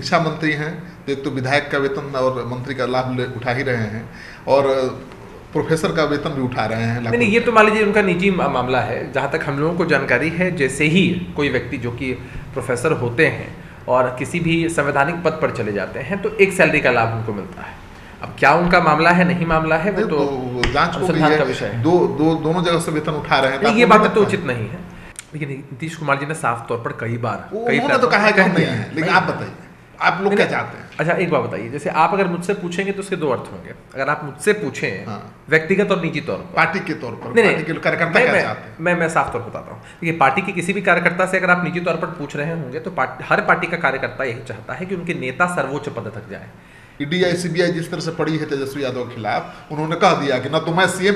शिक्षा मंत्री हैं तो एक तो विधायक का वेतन और मंत्री का लाभ उठा ही रहे हैं और प्रोफेसर का वेतन भी उठा रहे हैं। नहीं, ये तो मान लीजिए उनका निजी मामला है। जहाँ तक हम लोगों को जानकारी है, जैसे ही कोई व्यक्ति जो कि प्रोफेसर होते हैं और किसी भी संवैधानिक पद पर चले जाते हैं तो एक सैलरी का लाभ उनको मिलता है। अब क्या उनका मामला है नहीं मामला है वो तो जांच अनुसंधान का विषय है। दोनों जगह से वेतन उठा रहे हैं। ये बात तो उचित नहीं है। लेकिन नीतीश कुमार जी ने साफ तौर पर कई तो कहा नहीं है, लेकिन आप बताइए आप लोग क्या चाहते हैं? अच्छा, एक बात बताइए, जैसे आप अगर मुझसे पूछेंगे तो उसके दो अर्थ होंगे। अगर आप मुझसे पूछें व्यक्तिगत और निजी तौर पर, पार्टी के तौर पर, पार्टी के कार्यकर्ता क्या चाहते हैं? मैं साफ तौर पर बताता हूँ। देखिए, पार्टी के किसी भी कार्यकर्ता से अगर आप निजी तौर पर पूछ रहे होंगे तो हर पार्टी का कार्यकर्ता यही चाहता है कि उनके नेता सर्वोच्च पद तक जाए। ईडी सीबीआई जिस तरह से पड़ी है तेजस्वी यादव के खिलाफ, उन्होंने कह दिया कि न तो मैं सीएम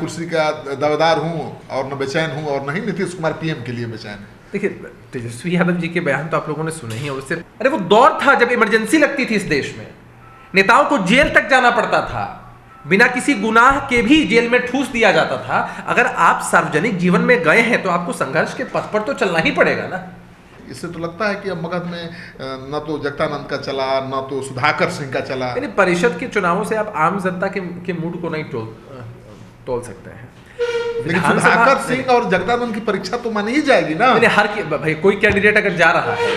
कुर्सी का दावेदार हूँ और न बेचैन हूँ और न ही नीतीश कुमार पीएम के लिए बेचैन है। देखिए, तेजस्वी यादव जी के बयान तो आप लोगों ने सुने ही। और उससे अरे वो दौर था जब इमरजेंसी लगती थी इस देश में, नेताओं को जेल तक जाना पड़ता था, बिना किसी गुनाह के भी जेल में ठूस दिया जाता था। अगर आप सार्वजनिक जीवन में गए हैं तो आपको संघर्ष के पथ पर तो चलना ही पड़ेगा ना। इससे तो लगता है कि अब मगध में न तो जगदानंद का चला न तो सुधाकर सिंह का चला। यानी परिषद के चुनावों से आप आम जनता के मूड को नहीं तोल सकते हैं। लेकिन सुधाकर सिंह और जगदानंद की परीक्षा तो मानी ही जाएगी ना। भाई कोई कैंडिडेट अगर जा रहा है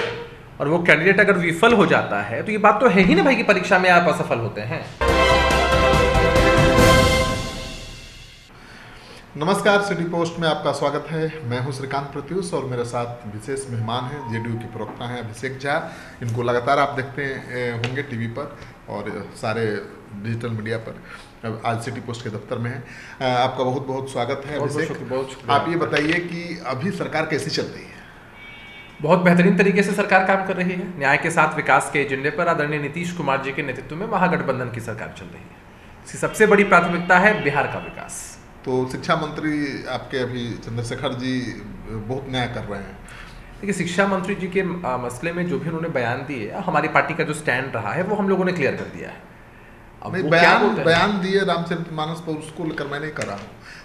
और वो कैंडिडेट अगर विफल हो जाता है तो ये बात तो है ही ना भाई कि परीक्षा में आप असफल होते हैं। नमस्कार, सिटी पोस्ट में आपका स्वागत है। मैं हूं श्रीकांत प्रत्युष और मेरे साथ विशेष मेहमान हैं, जेडीयू के प्रवक्ता हैं अभिषेक झा। इनको लगातार आप देखते होंगे टीवी पर और सारे डिजिटल मीडिया पर। आज सिटी पोस्ट के दफ्तर में हैं। आपका बहुत बहुत स्वागत है अभिषेक। आप ये बताइए कि अभी सरकार कैसी चल रही है? बहुत बेहतरीन तरीके से सरकार काम कर रही है। न्याय के साथ विकास के एजेंडे पर आदरणीय नीतीश कुमार जी के नेतृत्व में महागठबंधन की सरकार चल रही है। इसकी सबसे बड़ी प्राथमिकता है बिहार का विकास। तो शिक्षा मंत्री आपके अभी चंद्रशेखर जी बहुत न्याय कर रहे हैं। देखिए, शिक्षा मंत्री जी के मसले में जो भी उन्होंने बयान दिए, हमारी पार्टी का जो स्टैंड रहा है वो हम लोगों ने क्लियर कर दिया है। अब बयान दिए रामचरितमानस पर, उसको लेकर मैं नहीं कर रहा हूँ।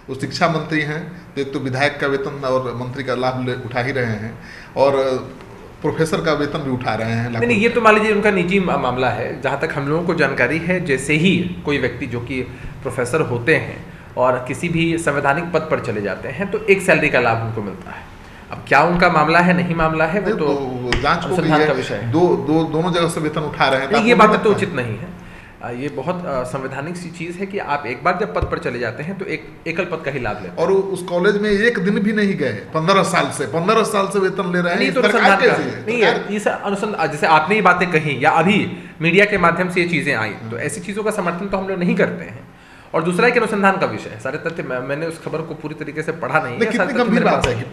वो शिक्षा मंत्री हैं तो एक तो विधायक का वेतन और मंत्री का लाभ उठा ही रहे हैं और प्रोफेसर का वेतन भी उठा रहे हैं। नहीं, ये तो मान लीजिए उनका निजी मामला है। जहाँ तक हम लोगों को जानकारी है, जैसे ही कोई व्यक्ति जो कि प्रोफेसर होते हैं और किसी भी संवैधानिक पद पर चले जाते हैं तो एक सैलरी का लाभ उनको मिलता है। अब क्या उनका मामला है नहीं मामला है वो तो जांच अनुसंधान का विषय है। दोनों जगह से वेतन उठा रहे हैं। ये बात तो उचित नहीं है। ये बहुत संवैधानिक सी चीज है कि आप एक बार जब पद पर चले जाते हैं तो एक एकल पद का ही लाभ लेते हैं। और उस कॉलेज में एक दिन भी नहीं गए, 15 साल से वेतन ले रहे हैं। तो अनुसंधान, जैसे आपने ये बातें कही या अभी मीडिया के माध्यम से ये चीजें आई, तो ऐसी चीजों का समर्थन तो हम लोग नहीं करते हैं। और दूसरा एक अनुसंधान का विषय है। सारे तथ्य मैंने उस खबर को पूरी तरीके से पढ़ा नहीं है। कितनी गंभीर बात है कि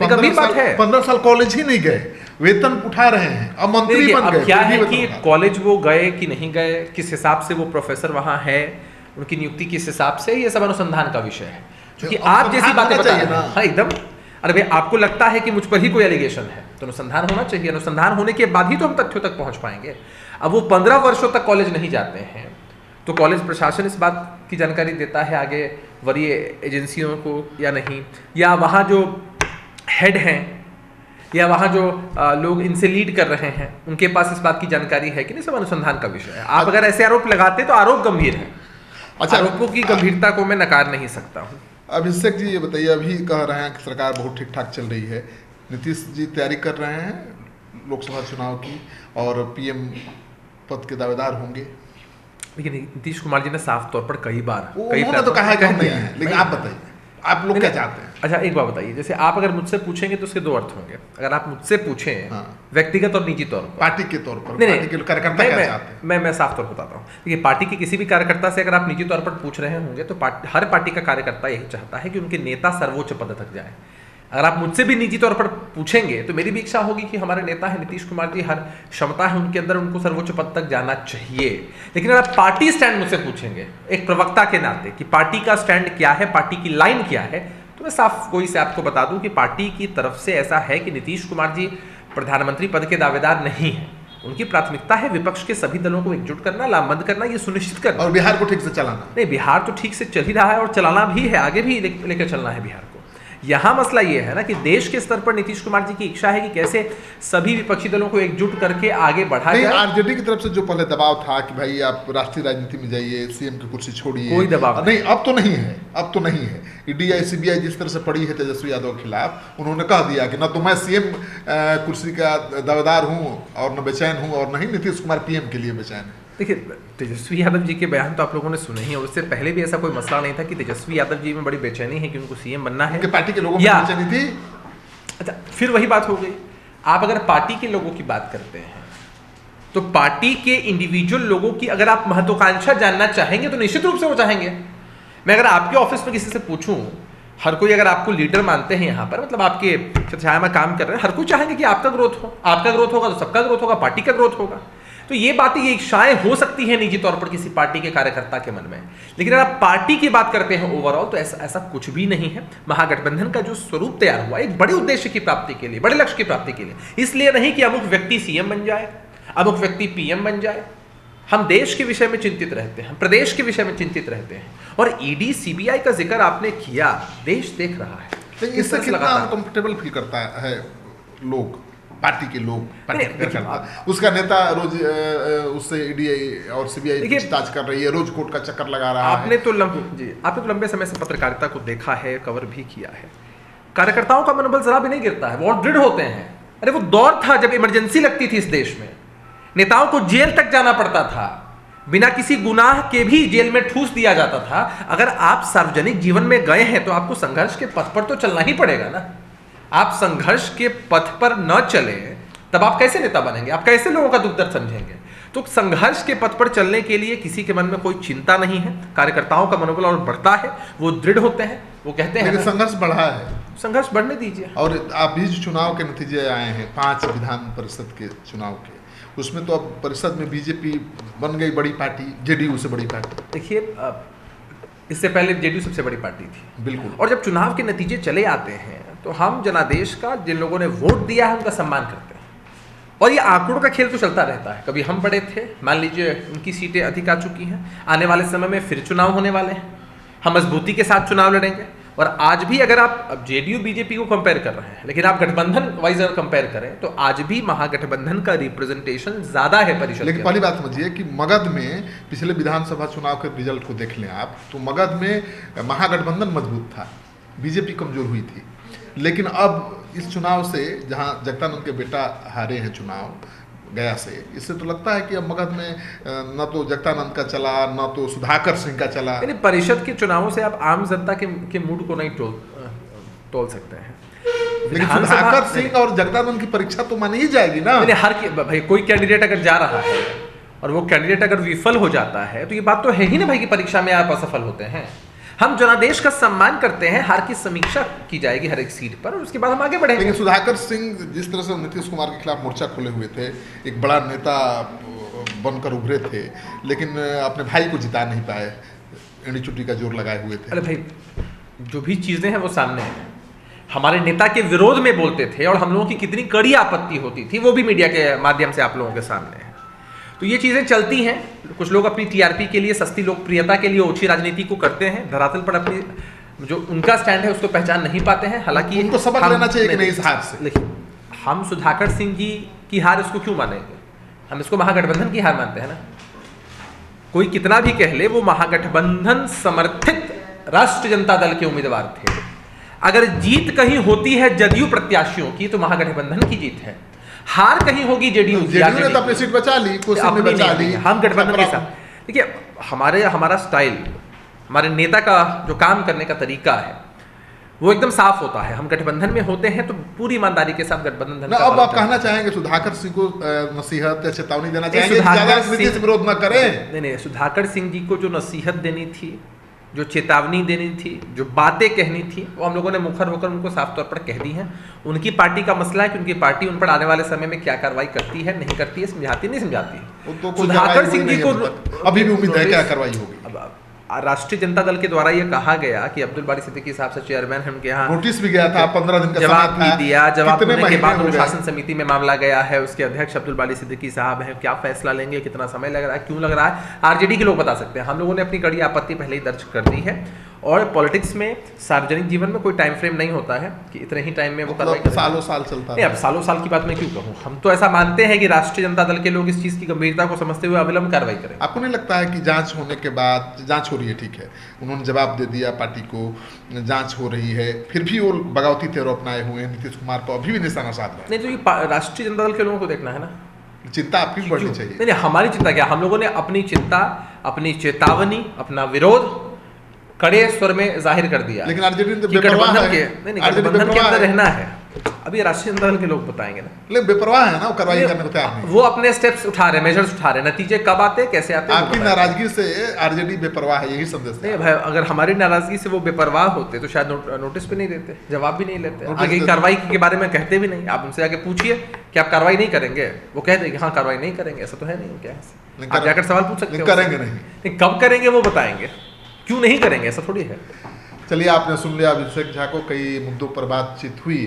15 साल कॉलेज ही नहीं गए, वेतन उठा रहे हैं, अब मंत्री बन गए। क्या है कि कॉलेज वो गए कि नहीं गए, किस हिसाब से वो प्रोफेसर वहां है, उनकी नियुक्ति किस हिसाब से, ये सब अनुसंधान का विषय है। क्योंकि आप जैसी बातें बता रहे हैं, हाँ एकदम। अरे भाई, आपको लगता है कि मुझ पर ही कोई एलिगेशन है तो अनुसंधान होना चाहिए। अनुसंधान होने के बाद ही तो हम तथ्यों तक पहुंच पाएंगे। अब वो 15 वर्षों तक कॉलेज नहीं जाते हैं तो कॉलेज प्रशासन इस बात की जानकारी देता है आगे वरीय एजेंसियों को या नहीं, या वहाँ जो हेड हैं या वहाँ जो लोग इनसे लीड कर रहे हैं उनके पास इस बात की जानकारी है कि नहीं। सब अनुसंधान का विषय है। आप अगर ऐसे आरोप लगाते तो आरोप गंभीर है। अच्छा, आरोपों की गंभीरता को मैं नकार नहीं सकता हूँ। अभिषेक जी, ये बताइए, अभी कह रहे हैं कि सरकार बहुत ठीक ठाक चल रही है। नीतीश जी तैयारी कर रहे हैं लोकसभा चुनाव की और पीएम पद के दावेदार होंगे। लेकिन नीतीश कुमार जी ने साफ तौर पर कई तो कहा नहीं है, लेकिन आप बताइए आप लोग क्या चाहते हैं? अच्छा, एक बात बताइए, जैसे आप अगर मुझसे पूछेंगे तो उसके दो अर्थ होंगे। अगर आप मुझसे पूछें व्यक्तिगत और निजी तौर पर, पार्टी के तौर पर, पार्टी के कार्यकर्ता क्या चाहते हैं? मैं साफ तौर पर बताता हूँ। देखिए, पार्टी के किसी भी कार्यकर्ता से अगर आप निजी तौर पर पूछ रहे होंगे तो हर पार्टी का कार्यकर्ता यही चाहता है कि उनके नेता सर्वोच्च पद तक जाए। अगर आप मुझसे भी निजी तौर पर पूछेंगे तो मेरी भी इच्छा होगी कि हमारे नेता हैं नीतीश कुमार जी, हर क्षमता है उनके अंदर, उनको सर्वोच्च पद तक जाना चाहिए। लेकिन अगर आप पार्टी स्टैंड मुझसे पूछेंगे एक प्रवक्ता के नाते कि पार्टी का स्टैंड क्या है, पार्टी की लाइन क्या है, तो मैं साफ गोई से आपको बता दूं कि पार्टी की तरफ से ऐसा है कि नीतीश कुमार जी प्रधानमंत्री पद के दावेदार नहीं है। उनकी प्राथमिकता है विपक्ष के सभी दलों को एकजुट करना, लामबंद करना, ये सुनिश्चित करना और बिहार को ठीक से चलाना। नहीं, बिहार तो ठीक से चल ही रहा है और चलाना भी है, आगे भी लेकर चलना है बिहार को। यहाँ मसला ये है ना कि देश के स्तर पर नीतीश कुमार जी की इच्छा है कि कैसे सभी विपक्षी दलों को एकजुट करके आगे बढ़ा जाए। आरजेडी की तरफ से जो पहले दबाव था कि भाई आप राष्ट्रीय राजनीति में जाइए, सीएम की कुर्सी छोड़िए, कोई दबाव नहीं, अब तो नहीं है, अब तो नहीं है। ईडी सीबीआई जिस तरह से पड़ी है तेजस्वी यादव के खिलाफ, उन्होंने कह दिया कि न तो मैं सीएम कुर्सी का दावेदार हूँ और न बेचैन हूँ, और नहीं नीतीश कुमार पीएम के लिए बेचैन है। देखिए, तेजस्वी यादव जी के बयान तो आप लोगों ने सुने ही, और उससे पहले भी ऐसा कोई मसला नहीं था कि तेजस्वी यादव जी में बड़ी बेचैनी है कि उनको सीएम बनना है। उनके पार्टी के लोगों में बेचैनी थी। अच्छा, फिर वही बात हो गई। आप अगर पार्टी के लोगों की बात करते हैं तो पार्टी के इंडिविजुअल लोगों की अगर आप महत्वाकांक्षा जानना चाहेंगे तो निश्चित रूप से वो चाहेंगे। मैं अगर आपके ऑफिस में किसी से पूछूं, हर कोई अगर आपको लीडर मानते हैं यहाँ पर, मतलब आपके छाया में काम कर रहे हैं, हर कोई चाहेंगे कि आपका ग्रोथ हो। आपका ग्रोथ होगा तो सबका ग्रोथ होगा, पार्टी का ग्रोथ होगा। तो ये बातें, ये इच्छाएं हो सकती हैं निजी तौर पर किसी पार्टी के कार्यकर्ता के मन में, लेकिन अगर आप पार्टी की बात करते हैं ओवरऑल तो ऐसा कुछ भी नहीं है। महागठबंधन का जो स्वरूप तैयार हुआ एक बड़े उद्देश्य की प्राप्ति के लिए, बड़े लक्ष्य की प्राप्ति के लिए, इसलिए नहीं कि अमुक व्यक्ति सीएम बन जाए, अमुक व्यक्ति पीएम बन जाए। हम देश के विषय में चिंतित रहते हैं, हम प्रदेश के विषय में चिंतित रहते हैं। और ईडी सीबीआई का जिक्र आपने किया, देश देख रहा है। इससे कितना अनकंफर्टेबल फील करता है लोग, पार्टी के लोग, पार्टी करता, उसका नेता रोज उससे ईडी और सीबीआई पूछताछ कर रही है, रोज कोर्ट का चक्कर लगा रहा है। आपने तो लंबे समय से पत्रकारिता को देखा है, कवर भी किया है। कार्यकर्ताओं का मनोबल जरा भी नहीं गिरता है, वो दृढ़ होते हैं। अरे वो दौर था जब इमरजेंसी लगती थी इस देश में, नेताओं को जेल तक जाना पड़ता था, बिना किसी गुनाह के भी जेल में ठूस दिया जाता था। अगर आप सार्वजनिक जीवन में गए हैं तो आपको संघर्ष के पथ पर तो चलना ही पड़ेगा ना। आप संघर्ष के पथ पर न चले तब आप कैसे नेता बनेंगे, आप कैसे लोगों का दुख दर्द समझेंगे। तो संघर्ष के पथ पर चलने के लिए किसी के मन में कोई चिंता नहीं है। कार्यकर्ताओं का मनोबल और बढ़ता है, वो दृढ़ होते हैं, वो कहते हैं संघर्ष बढ़ा है, संघर्ष बढ़ने दीजिए। और आप बीच चुनाव के नतीजे आए हैं 5 विधान परिषद के चुनाव के, उसमें तो अब परिषद में बीजेपी बन गई बड़ी पार्टी, जेडीयू से बड़ी पार्टी। देखिए, इससे पहले जेडीयू सबसे बड़ी पार्टी थी, बिल्कुल। और जब चुनाव के नतीजे चले आते हैं तो हम जनादेश का, जिन लोगों ने वोट दिया है, उनका सम्मान करते हैं। और ये आंकड़ों का खेल तो चलता रहता है। कभी हम बड़े थे, मान लीजिए उनकी सीटें अधिक आ चुकी हैं, आने वाले समय में फिर चुनाव होने वाले हैं, हम मजबूती के साथ चुनाव लड़ेंगे। और आज भी अगर आप, अब जेडीयू बीजेपी को कंपेयर कर रहे हैं, लेकिन आप गठबंधन वाइज अगर कंपेयर करें तो आज भी महागठबंधन का रिप्रेजेंटेशन ज्यादा है परिषद। लेकिन पहली बात समझिए कि मगध में पिछले विधानसभा चुनाव के रिजल्ट को देख लें आप, तो मगध में महागठबंधन मजबूत था, बीजेपी कमजोर हुई थी। लेकिन अब इस चुनाव से, जहां जगदानंद के बेटा हारे हैं चुनाव गया से, इससे तो लगता है कि अब मगध में न तो जगदानंद का चला, न तो सुधाकर सिंह का चला। यानी परिषद के चुनावों से आप आम जनता के मूड को नहीं तोल सकते हैं। लेकिन सुधाकर सिंह और जगदानंद की परीक्षा तो मानी ही जाएगी ना। हर भाई कोई कैंडिडेट अगर जा रहा है और वो कैंडिडेट अगर विफल हो जाता है तो ये बात तो है ही ना भाई कि परीक्षा में आप असफल होते हैं। हम जनादेश का सम्मान करते हैं, हार की समीक्षा की जाएगी हर एक सीट पर, और उसके बाद हम आगे बढ़ेंगे। लेकिन सुधाकर सिंह जिस तरह से नीतीश कुमार के खिलाफ मोर्चा खोले हुए थे, एक बड़ा नेता बनकर उभरे थे, लेकिन अपने भाई को जिता नहीं पाए, एड़ी चुट्टी का जोर लगाए हुए थे। अरे भाई, जो भी चीजें हैं वो सामने हैं। हमारे नेता के विरोध में बोलते थे और हम लोगों की कितनी कड़ी आपत्ति होती थी, वो भी मीडिया के माध्यम से आप लोगों के सामने है। तो ये चीजें चलती हैं। कुछ लोग अपनी टीआरपी के लिए, सस्ती लोकप्रियता के लिए ओछी राजनीति को करते हैं, धरातल पर अपनी जो उनका स्टैंड है उसको पहचान नहीं पाते हैं। हालांकि उनको सबक लेना चाहिए कि नहीं इस हार से। लेकिन हम सुधाकर सिंह जी की हार इसको क्यों मानेंगे? हम इसको महागठबंधन की हार मानते हैं ना। कोई कितना भी कह ले, वो महागठबंधन समर्थित राष्ट्रीय जनता दल के उम्मीदवार थे। अगर जीत कहीं होती है जदयू प्रत्याशियों की तो महागठबंधन की जीत है, हार कहीं होगी जेडीयू ने तो अपनी सीट बचा ली, अपनी बचा ली। हम गठबंधन के साथ, देखिए हमारा स्टाइल, हमारे नेता का जो काम करने का तरीका है वो एकदम साफ होता है। हम गठबंधन में होते हैं तो पूरी ईमानदारी के साथ गठबंधन। अब आप कहना चाहेंगे सुधाकर सिंह को नसीहत या चेतावनी देना चाहेंगे, ज्यादा विरोध न करें? नहीं, सुधाकर सिंह जी को जो नसीहत देनी थी, जो चेतावनी देनी थी, जो बातें कहनी थी, वो हम लोगों ने मुखर होकर उनको साफ तौर पर कह दी हैं। उनकी पार्टी का मसला है कि उनकी पार्टी उन पर आने वाले समय में क्या कार्रवाई करती है, नहीं करती है, समझाती नहीं समझाती। तो सुधाकर सिंह जी को अभी भी उम्मीद है क्या कार्रवाई होगी। राष्ट्रीय जनता दल के द्वारा ये कहा गया कि अब्दुल बारी सिद्दीकी साहब से चेयरमैन है, उनके यहाँ नोटिस भी गया था, 15 दिन का जवाब भी दिया। जवाब देने के बाद अनुशासन समिति में मामला गया है, उसके अध्यक्ष अब्दुल बारी सिद्दीकी साहब हैं। क्या फैसला लेंगे, कितना समय लग रहा है, क्यों लग रहा है, आरजेडी के लोग बता सकते हैं। हम लोगों ने अपनी कड़ी आपत्ति पहले ही दर्ज कर दी है और पॉलिटिक्स में, सार्वजनिक जीवन में कोई टाइम फ्रेम नहीं होता है कि इतने ही टाइम में वो कार्रवाई करें। सालों साल चलता है। अब सालों साल की बात मैं क्यों कहूँ, हम तो ऐसा मानते हैं कि राष्ट्रीय जनता दल के लोग इस चीज़ की गंभीरता को समझते हुए अविलंब कार्रवाई करें। आपको नहीं लगता है कि जांच होने के बाद, जांच हो रही है ठीक है, उन्होंने जवाब दे दिया पार्टी को, जांच हो रही है, फिर भी वो बगावती तेवर अपनाए हुए हैं, नीतीश कुमार पर अभी भी निशाना साध रहे हैं? नहीं, तो ये राष्ट्रीय जनता दल के लोगों को देखना है ना, चिंता आपकी बढ़नी चाहिए। नहीं, हमारी चिंता क्या, हम लोगों ने अपनी चिंता, अपनी चेतावनी, अपना विरोध कड़े स्वर में जाहिर कर दिया। लेकिन आरजेडी गठबंधन के अंदर रहना है। अब ये राष्ट्रीय जनता दल के लोग बताएंगे ना, लेकिन बेपरवाह है ना, वो कार्रवाई करने को तैयार नहीं। वो अपने स्टेप्स उठा रहे, मेजर्स उठा रहे, नतीजे कब आते कैसे आते। आपकी नाराजगी से आरजेडी बेपरवाह है, यही संदेश नहीं भाई, अगर हमारी नाराजगी से वो बेपरवाह होते तो शायद नोटिस भी नहीं देते, जवाब भी नहीं लेते, आगे की कार्रवाई के बारे में कहते भी नहीं। आप उनसे आके पूछिए कि आप कार्रवाई नहीं करेंगे, वो कह देंगे हाँ कार्रवाई नहीं करेंगे, ऐसा तो है नहीं। क्या आप जाकर सवाल पूछ सकते हैं, करेंगे नहीं, कब करेंगे वो बताएंगे, क्यों नहीं करेंगे, ऐसा थोड़ी है। चलिए, आपने सुन लिया अभिषेक झा को, कई मुद्दों पर बातचीत हुई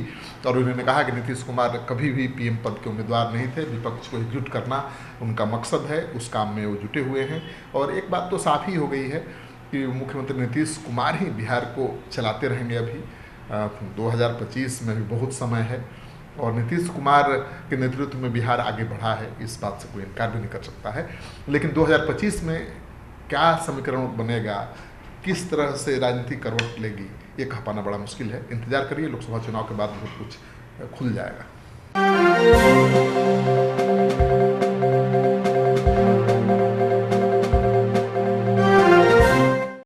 और उन्होंने कहा कि नीतीश कुमार कभी भी पीएम पद के उम्मीदवार नहीं थे, विपक्ष को एकजुट करना उनका मकसद है, उस काम में वो जुटे हुए हैं। और एक बात तो साफ ही हो गई है कि मुख्यमंत्री नीतीश कुमार ही बिहार को चलाते रहेंगे। अभी 2025 में भी बहुत समय है और नीतीश कुमार के नेतृत्व में बिहार आगे बढ़ा है, इस बात से कोई इनकार भी नहीं कर सकता है। लेकिन 2025 में क्या समीकरण बनेगा, किस तरह से राजनीति करवट लेगी, ये कह पाना बड़ा मुश्किल है। इंतजार करिए, लोकसभा चुनाव के बाद बहुत कुछ खुल जाएगा।